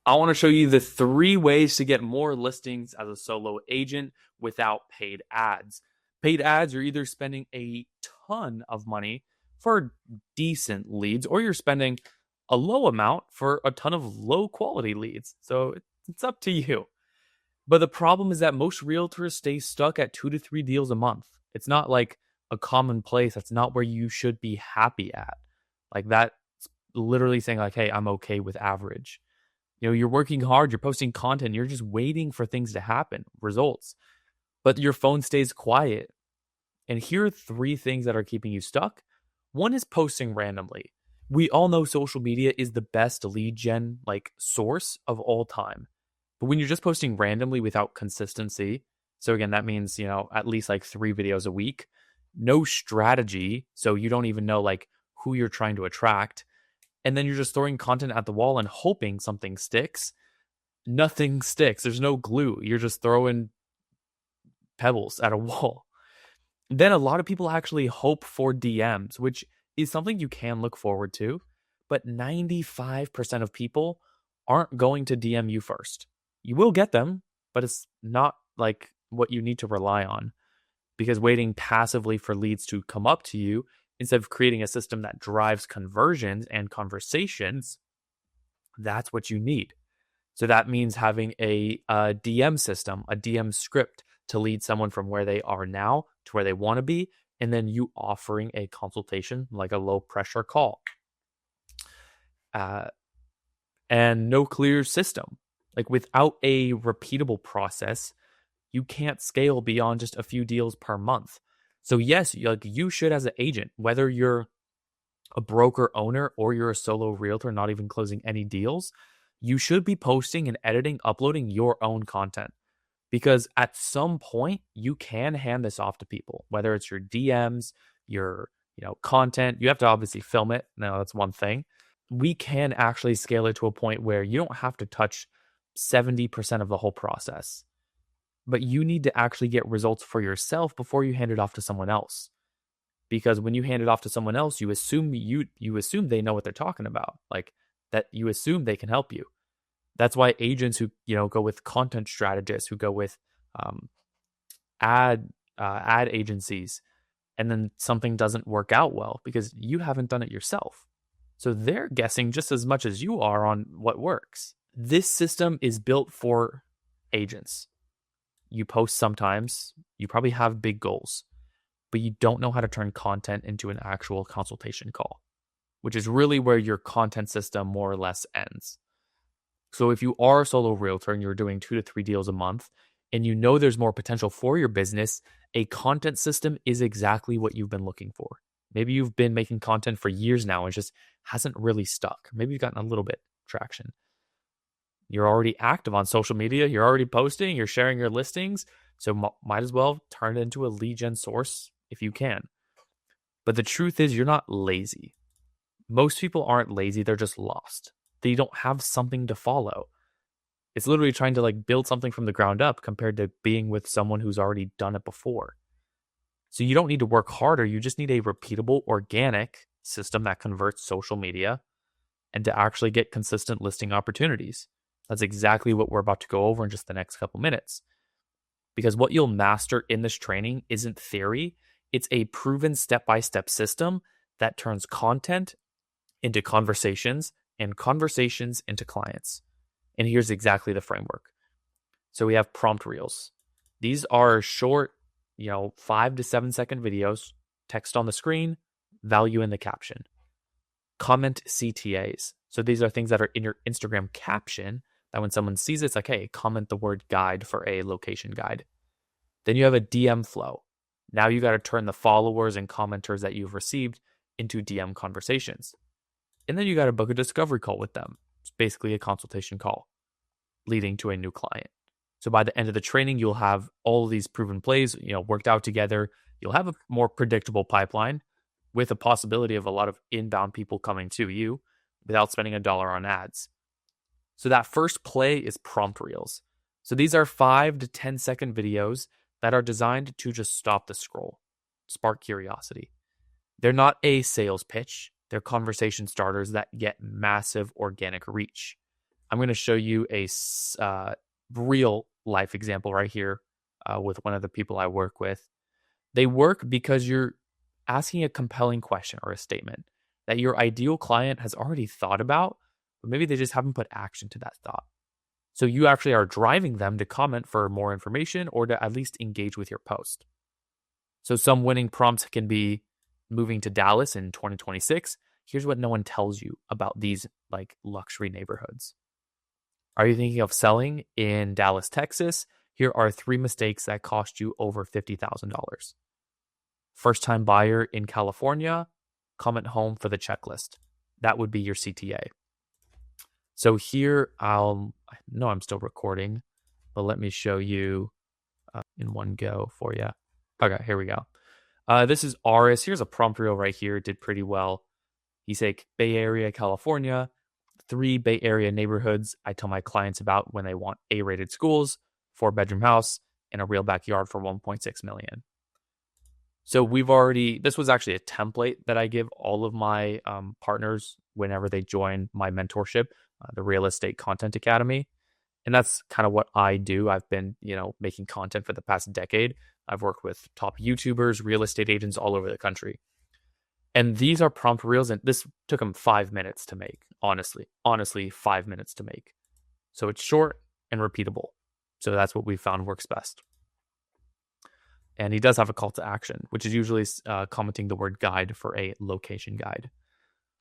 I want to show you the 3 ways to get more listings as a solo agent without paid ads. Paid ads, you're either spending a ton of money for decent leads or you're spending a low amount for a ton of low quality leads. So it's up to you. But the problem is that most realtors stay stuck at 2 to 3 deals a month. It's not like a common place. That's not where you should be happy at. Like that's literally saying like, hey, I'm okay with average. You're working hard, you're posting content, you're just waiting for things to happen, results. But your phone stays quiet. And here are 3 things that are keeping you stuck. One is posting randomly. We all know social media is the best lead gen source of all time. But when you're just posting randomly without consistency, so again, that means, at least 3 videos a week, no strategy, so you don't even know who you're trying to attract, and then you're just throwing content at the wall and hoping something sticks. Nothing sticks. There's no glue. You're just throwing pebbles at a wall. Then a lot of people actually hope for DMs, which is something you can look forward to, but 95% of people aren't going to DM you first. You will get them, but it's not what you need to rely on, because waiting passively for leads to come up to you instead of creating a system that drives conversions and conversations, that's what you need. So that means having a DM system, a DM script to lead someone from where they are now to where they want to be, and then you offering a consultation, like a low pressure call. And no clear system. Without a repeatable process, you can't scale beyond just a few deals per month. So yes, you should, as an agent, whether you're a broker owner or you're a solo realtor not even closing any deals, you should be posting and editing, uploading your own content. Because at some point you can hand this off to people, whether it's your DMs, your content. You have to obviously film it. No, that's one thing. We can actually scale it to a point where you don't have to touch 70% of the whole process. But you need to actually get results for yourself before you hand it off to someone else. Because when you hand it off to someone else, you assume they know what they're talking about. That you assume they can help you. That's why agents who go with content strategists, who go with ad agencies, and then something doesn't work out well because you haven't done it yourself. So they're guessing just as much as you are on what works. This system is built for agents. You post sometimes, you probably have big goals, but you don't know how to turn content into an actual consultation call, which is really where your content system more or less ends. So if you are a solo realtor and you're doing 2 to 3 deals a month and you know there's more potential for your business, a content system is exactly what you've been looking for. Maybe you've been making content for years now and just hasn't really stuck. Maybe you've gotten a little bit traction. You're already active on social media. You're already posting. You're sharing your listings. So might as well turn it into a lead gen source if you can. But the truth is you're not lazy. Most people aren't lazy. They're just lost. They don't have something to follow. It's literally trying to build something from the ground up compared to being with someone who's already done it before. So you don't need to work harder. You just need a repeatable, organic system that converts social media and to actually get consistent listing opportunities. That's exactly what we're about to go over in just the next couple minutes. Because what you'll master in this training isn't theory. It's a proven step-by-step system that turns content into conversations and conversations into clients. And here's exactly the framework. So we have prompt reels. These are short, 5 to 7 second videos, text on the screen, value in the caption. Comment CTAs. So these are things that are in your Instagram caption that when someone sees it, it's hey, comment the word guide for a location guide. Then you have a DM flow. Now you got to turn the followers and commenters that you've received into DM conversations. And then you got to book a discovery call with them. It's basically a consultation call leading to a new client. So by the end of the training, you'll have all of these proven plays, worked out together. You'll have a more predictable pipeline with a possibility of a lot of inbound people coming to you without spending $1 on ads. So that first play is prompt reels. So these are 5 to 10 second videos that are designed to just stop the scroll, spark curiosity. They're not a sales pitch. They're conversation starters that get massive organic reach. I'm going to show you a real life example right here with one of the people I work with. They work because you're asking a compelling question or a statement that your ideal client has already thought about, but maybe they just haven't put action to that thought. So you actually are driving them to comment for more information or to at least engage with your post. So some winning prompts can be moving to Dallas in 2026. Here's what no one tells you about these like luxury neighborhoods. Are you thinking of selling in Dallas, Texas? Here are 3 mistakes that cost you over $50,000. First time buyer in California, comment home for the checklist. That would be your CTA. So here I know I'm still recording, but let me show you in one go for you. Okay, here we go. This is Aris. Here's a prompt reel right here. It did pretty well. He's like Bay Area, California, 3 Bay Area neighborhoods I tell my clients about when they want A-rated schools, 4-bedroom house, and a real backyard for 1.6 million. So this was actually a template that I give all of my partners whenever they join my mentorship, the Real Estate Content Academy. And that's kind of what I do. I've been, making content for the past decade. I've worked with top YouTubers, real estate agents all over the country. And these are prompt reels, and this took them 5 minutes to make, honestly, 5 minutes to make. So it's short and repeatable. So that's what we found works best. And he does have a call to action, which is usually commenting the word guide for a location guide.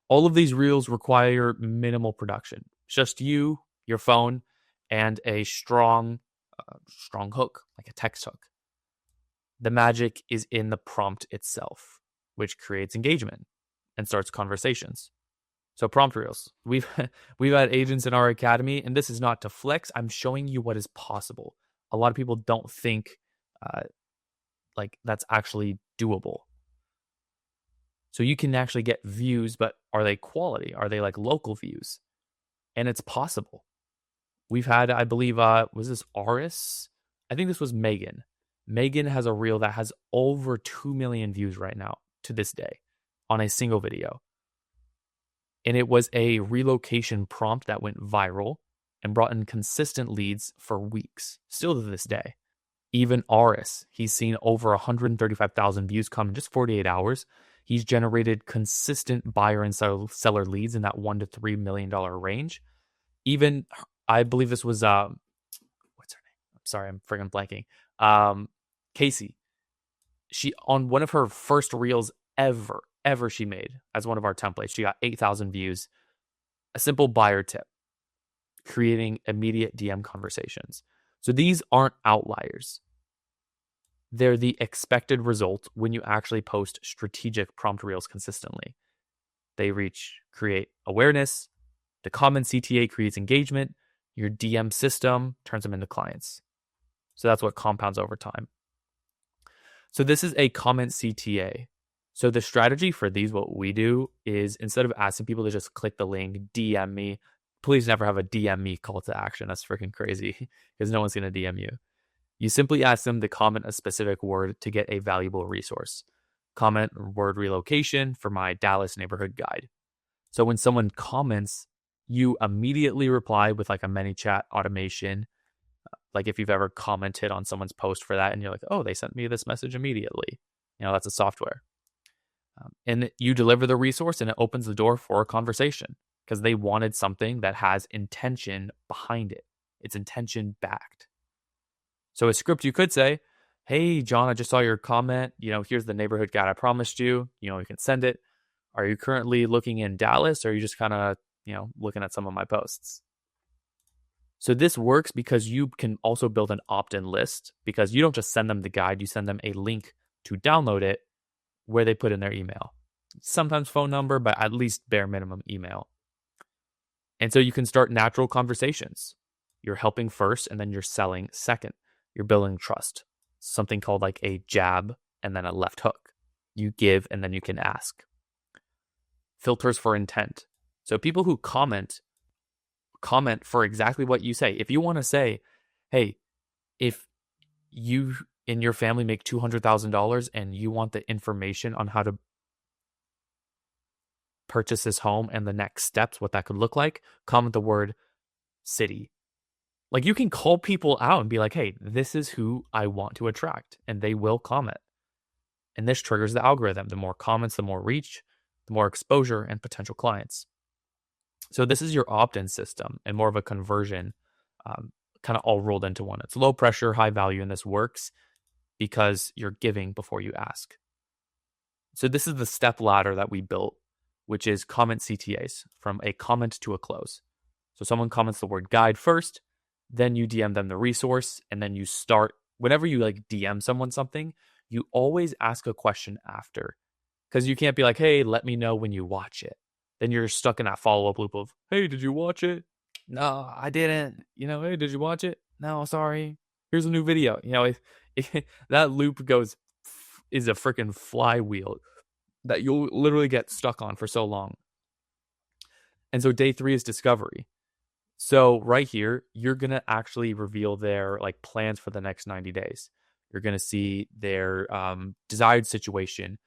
All of these reels require minimal production, just you, your phone, and a strong hook, like a text hook. The magic is in the prompt itself, which creates engagement and starts conversations. So prompt reels, we've had agents in our academy, and this is not to flex. I'm showing you what is possible. A lot of people don't think like that's actually doable. So you can actually get views, but are they quality? Are they like local views? And it's possible. We've had, I believe, was this Aris? I think this was Megan. Megan has a reel that has over 2 million views right now to this day on a single video. And it was a relocation prompt that went viral and brought in consistent leads for weeks, still to this day. Even Aris, he's seen over 135,000 views come in just 48 hours. He's generated consistent buyer and seller leads in that $1 to $3 million range. Even, I believe this was, what's her name? I'm sorry, I'm friggin' blanking. Casey. She, on one of her first reels ever she made as one of our templates, she got 8,000 views. A simple buyer tip, creating immediate DM conversations. So these aren't outliers. They're the expected result when you actually post strategic prompt reels consistently. They create awareness. The common CTA creates engagement. Your DM system turns them into clients. So that's what compounds over time. So this is a comment CTA. So the strategy for these, what we do is instead of asking people to just click the link, DM me, please never have a DM me call to action. That's freaking crazy because no one's going to DM you. You simply ask them to comment a specific word to get a valuable resource. Comment word relocation for my Dallas neighborhood guide. So when someone comments, you immediately reply with like a ManyChat automation. Like if you've ever commented on someone's post for that and you're like, oh, they sent me this message immediately. That's a software. And you deliver the resource and it opens the door for a conversation because they wanted something that has intention behind it. It's intention backed. So a script you could say, hey, John, I just saw your comment. Here's the neighborhood guide I promised you. You can send it. Are you currently looking in Dallas or are you just kind of, looking at some of my posts? So this works because you can also build an opt-in list because you don't just send them the guide. You send them a link to download it where they put in their email. Sometimes phone number, but at least bare minimum email. And so you can start natural conversations. You're helping first and then you're selling second. You're building trust. Something called like a jab and then a left hook. You give and then you can ask. Filters for intent. So people who comment for exactly what you say. If you want to say, hey, if you and your family make $200,000 and you want the information on how to purchase this home and the next steps, what that could look like, comment the word city. Like you can call people out and be like, hey, this is who I want to attract, and they will comment. And this triggers the algorithm. The more comments, the more reach, the more exposure and potential clients. So this is your opt-in system and more of a conversion, kind of all rolled into one. It's low pressure, high value, and this works because you're giving before you ask. So this is the step ladder that we built, which is comment CTAs, from a comment to a close. So someone comments the word guide first, then you DM them the resource, and then you start, whenever you like DM someone something, you always ask a question after. Because you can't be like, hey, let me know when you watch it. Then you're stuck in that follow-up loop of, hey, did you watch it? No, I didn't. Hey, did you watch it? No, sorry. Here's a new video. That loop is a freaking flywheel that you'll literally get stuck on for so long. And so day 3 is discovery. So right here, you're going to actually reveal their like plans for the next 90 days. You're going to see their desired situation,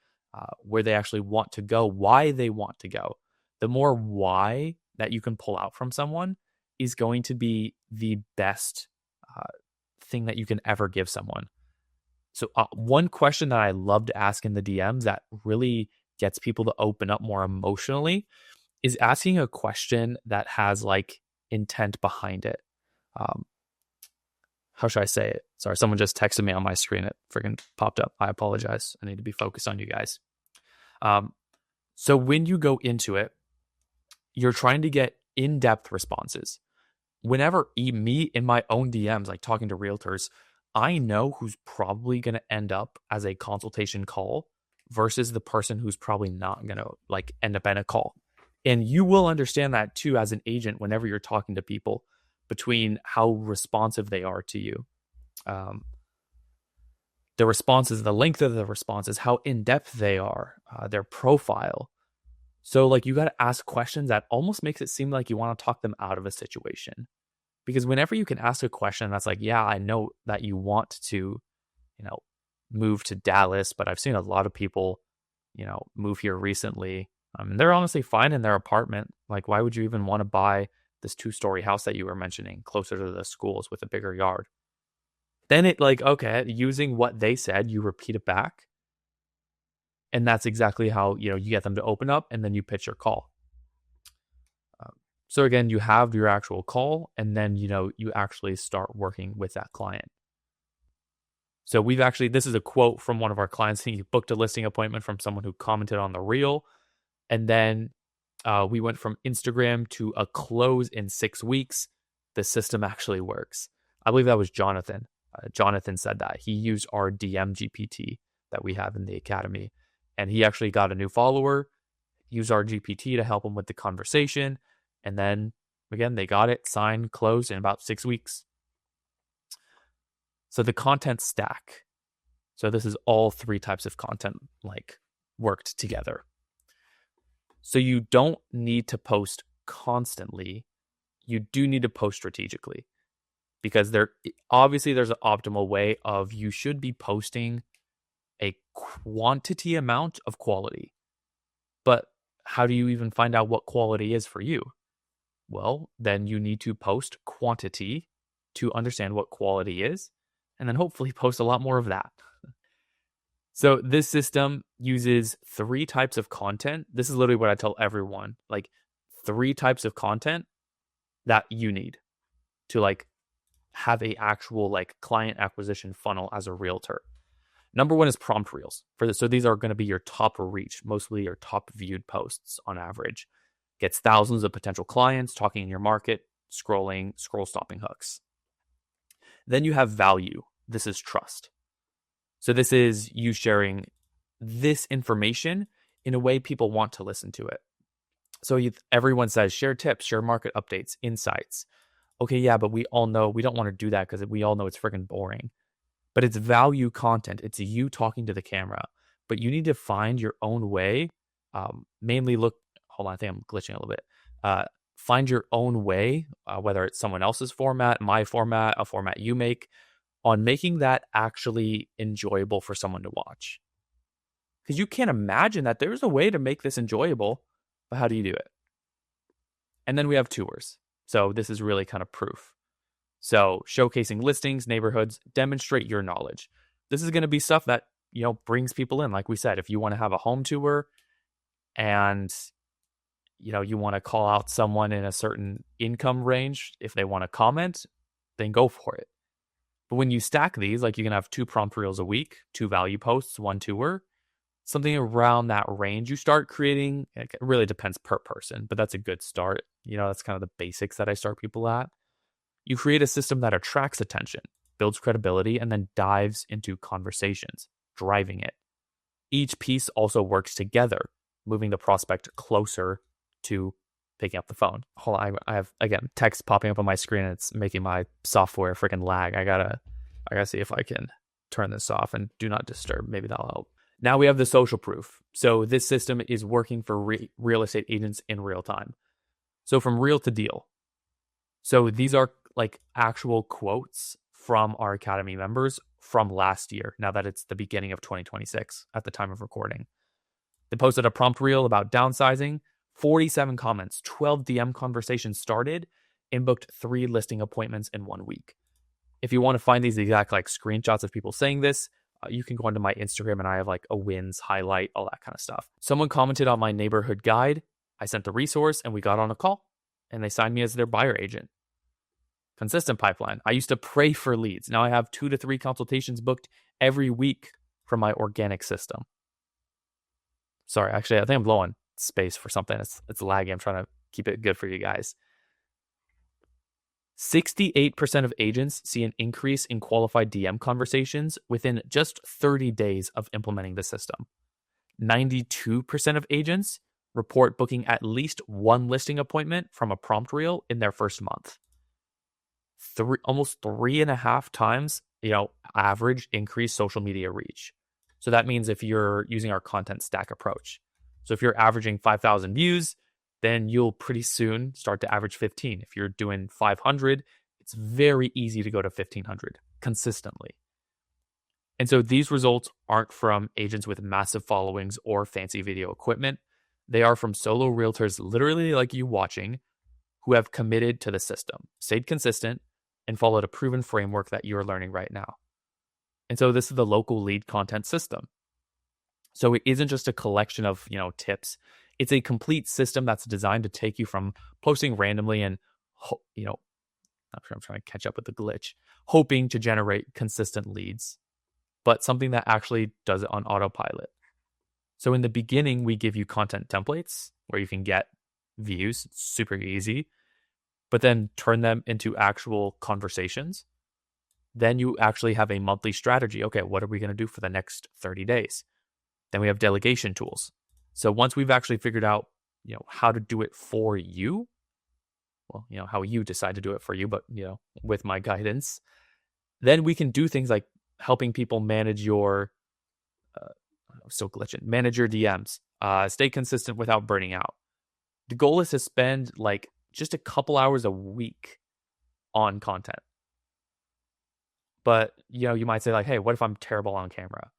where they actually want to go, why they want to go. The more why that you can pull out from someone is going to be the best thing that you can ever give someone. So one question that I love to ask in the DMs that really gets people to open up more emotionally is asking a question that has like intent behind it. How should I say it? Sorry, someone just texted me on my screen. It freaking popped up. I apologize. I need to be focused on you guys. So when you go into it, you're trying to get in-depth responses. Whenever me in my own DMs, like talking to realtors, I know who's probably going to end up as a consultation call versus the person who's probably not going to like end up in a call. And you will understand that too as an agent whenever you're talking to people, between how responsive they are to you. The responses, the length of the responses, how in-depth they are, their profile. So like you got to ask questions that almost makes it seem like you want to talk them out of a situation. Because whenever you can ask a question that's like, yeah, I know that you want to, move to Dallas, but I've seen a lot of people, move here recently. They're honestly fine in their apartment. Like, why would you even want to buy this 2-story house that you were mentioning closer to the schools with a bigger yard? Then it like, okay, using what they said, you repeat it back. And that's exactly how, you get them to open up, and then you pitch your call. So again, you have your actual call, and then, you actually start working with that client. So this is a quote from one of our clients. He booked a listing appointment from someone who commented on the reel. And then we went from Instagram to a close in 6 weeks. The system actually works. I believe that was Jonathan. Jonathan said that. He used our DM GPT that we have in the academy. And he actually got a new follower, used our GPT to help him with the conversation. And then, again, they got it, signed, closed in about 6 weeks. So the content stack. So this is all 3 types of content like worked together. So you don't need to post constantly. You do need to post strategically, because there's an optimal way of, you should be posting a quantity amount of quality. But how do you even find out what quality is for you? Well, then you need to post quantity to understand what quality is, and then hopefully post a lot more of that. So this system uses 3 types of content. This is literally what I tell everyone, like 3 types of content that you need to like have a actual like client acquisition funnel as a realtor. Number 1 is prompt reels. So these are going to be your top reach, mostly your top viewed posts on average. Gets thousands of potential clients talking in your market, scroll stopping hooks. Then you have value. This is trust. So this is you sharing this information in a way people want to listen to it. So everyone says share tips, share market updates, insights. Okay, yeah, but we all know we don't want to do that because we all know it's freaking boring. But it's value content. It's you talking to the camera. But you need to find your own way. Hold on, I think I'm glitching a little bit. Find your own way, whether it's someone else's format, my format, a format you make, on making that actually enjoyable for someone to watch. Because you can't imagine that there's a way to make this enjoyable, but how do you do it? And then we have tours. So this is really kind of proof. So showcasing listings, neighborhoods, demonstrate your knowledge. This is going to be stuff that, brings people in. Like we said, if you want to have a home tour and, you want to call out someone in a certain income range, if they want to comment, then go for it. But when you stack these, like you can have 2 prompt reels a week, 2 value posts, 1 tour, something around that range, you start creating. It really depends per person, but that's a good start. That's kind of the basics that I start people at. You create a system that attracts attention, builds credibility, and then dives into conversations, driving it. Each piece also works together, moving the prospect closer to picking up the phone. Hold on, I have, again, text popping up on my screen and it's making my software freaking lag. I gotta see if I can turn this off and do not disturb. Maybe that'll help. Now we have the social proof. So this system is working for real estate agents in real time. So from real to deal. So these are like actual quotes from our Academy members from last year, now that it's the beginning of 2026 at the time of recording. They posted a prompt reel about downsizing, 47 comments, 12 DM conversations started, and booked 3 listing appointments in 1 week. If you want to find these exact like screenshots of people saying this, you can go onto my Instagram and I have like a wins highlight, all that kind of stuff. Someone commented on my neighborhood guide. I sent the resource and we got on a call and they signed me as their buyer agent. Consistent pipeline. I used to pray for leads. Now I have 2 to 3 consultations booked every week from my organic system. Sorry, actually, I think I'm low on space for something. It's lagging. I'm trying to keep it good for you guys. 68% of agents see an increase in qualified DM conversations within just 30 days of implementing the system. 92% of agents report booking at least 1 listing appointment from a prompt reel in their first month. Almost 3.5 times, average increased social media reach. So that means if you're using our content stack approach. So if you're averaging 5,000 views, then you'll pretty soon start to average 15. If you're doing 500, it's very easy to go to 1,500 consistently. And so these results aren't from agents with massive followings or fancy video equipment. They are from solo realtors, literally like you watching, who have committed to the system, stayed consistent, and followed a proven framework that you're learning right now. And so this is the local lead content system. So it isn't just a collection of, tips. It's a complete system that's designed to take you from posting randomly and, not sure I'm trying to catch up with the glitch, hoping to generate consistent leads, but something that actually does it on autopilot. So in the beginning, we give you content templates where you can get views, super easy, but then turn them into actual conversations. Then you actually have a monthly strategy. Okay, what are we going to do for the next 30 days? Then we have delegation tools. So once we've actually figured out, how to do it for you, well, how you decide to do it for you, but, with my guidance, then we can do things like helping people manage your, manage your DMs, stay consistent without burning out. The goal is to spend like just a couple hours a week on content. But, you might say like, hey, what if I'm terrible on camera?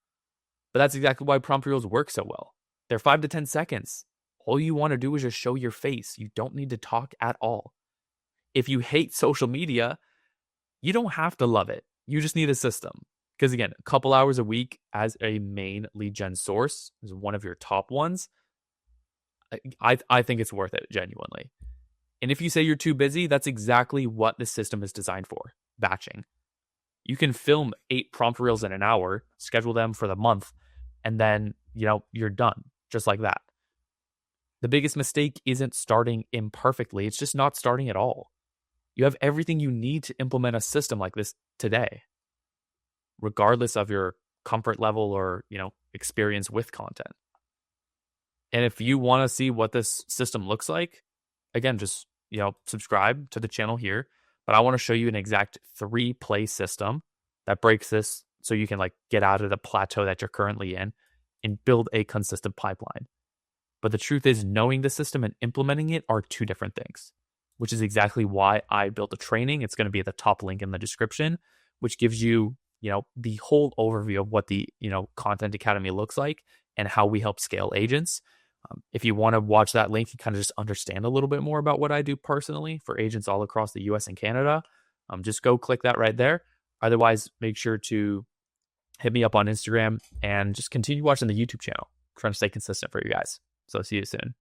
But that's exactly why prompt reels work so well. They're 5 to 10 seconds. All you want to do is just show your face. You don't need to talk at all. If you hate social media, you don't have to love it. You just need a system. Because again, a couple hours a week as a main lead gen source is one of your top ones. I think it's worth it, genuinely. And if you say you're too busy, that's exactly what the system is designed for, batching. You can film 8 prompt reels in an hour, schedule them for the month, and then, you're done, just like that. The biggest mistake isn't starting imperfectly. It's just not starting at all. You have everything you need to implement a system like this today, regardless of your comfort level or, experience with content. And if you want to see what this system looks like, again, just, subscribe to the channel here. But I want to show you an exact 3-play system that breaks this so you can like get out of the plateau that you're currently in and build a consistent pipeline. But the truth is, knowing the system and implementing it are 2 different things, which is exactly why I built a training. It's going to be at the top link in the description, which gives you, the whole overview of what the, Content Academy looks like and how we help scale agents. If you want to watch that link and kind of just understand a little bit more about what I do personally for agents all across the US and Canada, just go click that right there. Otherwise, make sure to hit me up on Instagram and just continue watching the YouTube channel. I'm trying to stay consistent for you guys. So see you soon.